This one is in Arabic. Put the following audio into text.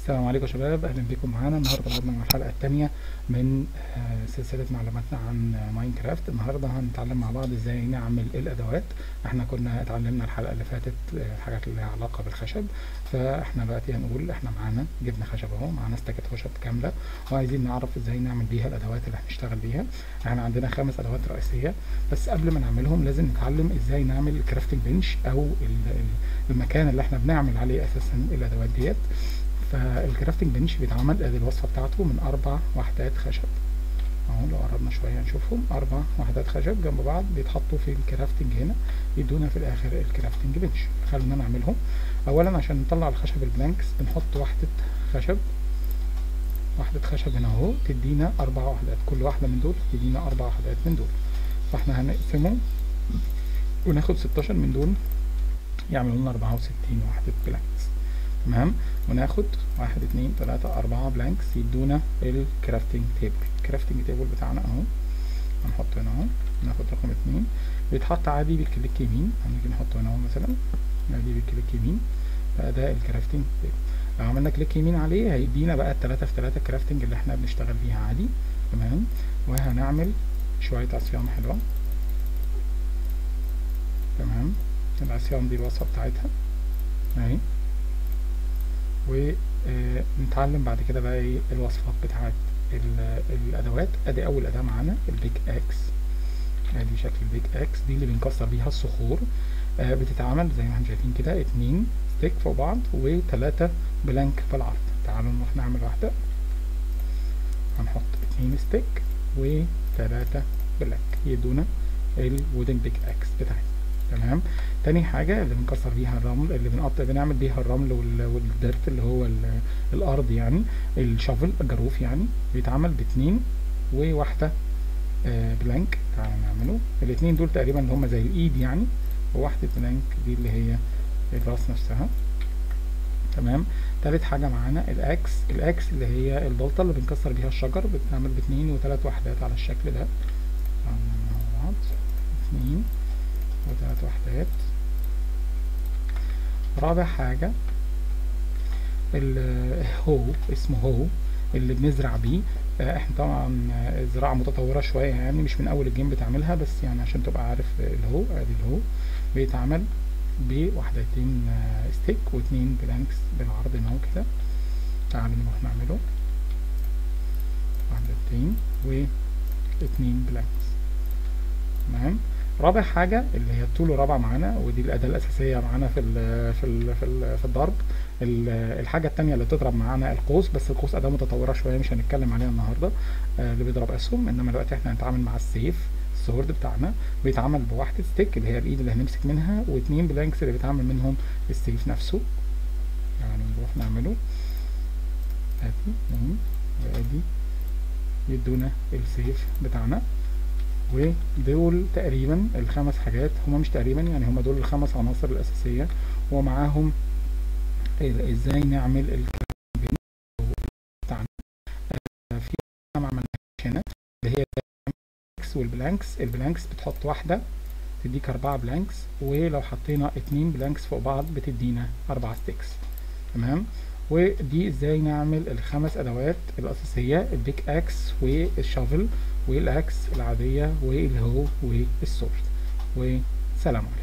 السلام عليكم يا شباب، اهلا بكم معانا. النهارده بدأنا مع الحلقه الثانيه من سلسله معلوماتنا عن ماينكرافت. النهارده هنتعلم مع بعض ازاي نعمل الادوات. احنا كنا اتعلمنا الحلقه اللي فاتت الحاجات اللي لها علاقه بالخشب، فاحنا دلوقتي هنقول احنا معانا جبنا خشب اهو، معانا استكة خشب كامله وعايزين نعرف ازاي نعمل بيها الادوات اللي هنشتغل بيها. احنا عندنا 5 ادوات رئيسيه، بس قبل ما نعملهم لازم نتعلم ازاي نعمل الكرافتنج بنش او المكان اللي احنا بنعمل عليه اساسا الادوات ديت. فالكرافتنج بنش بيتعمل ادي الوصفه بتاعته من 4 وحدات خشب اهو. لو قربنا شويه نشوفهم 4 وحدات خشب جنب بعض بيتحطوا في الكرافتنج هنا، يدونا في الاخر الكرافتنج بنش. خلينا نعملهم. اولا عشان نطلع الخشب البلانكس بنحط وحده خشب هنا اهو، تدينا 4 وحدات، كل واحده من دول تدينا 4 وحدات من دول. فاحنا هنقسمه وناخد 16 من دول يعملوا لنا 64 وحده بلانكس. تمام، وناخد 1 2 3 4 بلانكس يدونا الكرافتنج تيبل. الكرافتنج تيبل بتاعنا اهو هنحطه هنا اهو. ناخد رقم 2 بيتحط عادي بالكليك يمين، هنيجي نحطه هنا اهو مثلا عادي بالكليك يمين. فده الكرافتنج تيبل. لو عملنا كليك يمين عليه هيدينا بقى 3 في 3 كرافتنج اللي احنا بنشتغل بيها عادي. تمام، وهنعمل شويه عصيان حلوه. تمام، العصيان دي الوصفه بتاعتها اهي. ونتعلم بعد كده بقى ايه الوصفات بتاعت الادوات. ادي اول اداه معانا البيك اكس، ادي شكل البيك اكس دي اللي بنكسر بيها الصخور. بتتعمل زي ما احنا شايفين كده 2 ستيك فوق بعض و3 بلانك بالعرض. تعالوا نروح نعمل واحده. هنحط 2 ستيك و3 بلانك يدونا الوودن بيك اكس بتاعتنا. تمام، تاني حاجة اللي بنكسر بيها الرمل، اللي بنعمل بيها الرمل والدرت اللي هو الأرض يعني، الشافل الجاروف يعني، بيتعمل ب2 وواحدة بلانك. تعالوا نعمله. الاتنين دول تقريبا اللي هما زي الإيد يعني، وواحدة بلانك دي اللي هي الراس نفسها. تمام، تالت حاجة معانا الأكس اللي هي البلطة اللي بنكسر بيها الشجر، بتتعمل ب2 و3 وحدات على الشكل ده. مع بعض 2 و3 وحدات. رابع حاجة الهو، اسمه هو اللي بنزرع بيه. احنا طبعا الزراعة متطورة شوية يعني، مش من اول الجيم بتعملها، بس يعني عشان تبقى عارف الهو. ادي الهو بيتعمل بوحدتين ستيك و2 بلانكس بالعرض هنا كده. تعالوا نروح نعمله 1 و2 بلانكس. تمام، رابع حاجه اللي هي الطول الرابع معانا، ودي الاداه الاساسيه معانا في الضرب. الحاجه الثانيه اللي بتضرب معانا القوس، بس القوس اداه متطوره شويه مش هنتكلم عليها النهارده، اللي بيضرب اسهم. انما دلوقتي احنا هنتعامل مع السيف. السورد بتاعنا بيتعمل بواحده ستيك اللي هي الايد اللي هنمسك منها، و2 بلانكس اللي بيتعمل منهم السيف نفسه. يعني نروح نعمله ادي وادي يدونا السيف بتاعنا. ودول تقريبا ال5 حاجات، هما مش تقريبا يعني، هما دول ال5 عناصر الاساسيه، ومعاهم ازاي نعمل الكرافتنج بتاعنا. في ما عملناش هنا اللي هي البلانكس. البلانكس بتحط واحده تديك 4 بلانكس، ولو حطينا 2 بلانكس فوق بعض بتدينا 4 ستيكس. تمام، ودي ازاي نعمل ال5 ادوات الاساسيه، البيك اكس والشافل والاكس العاديه والهو والسورد. وسلام عليكم.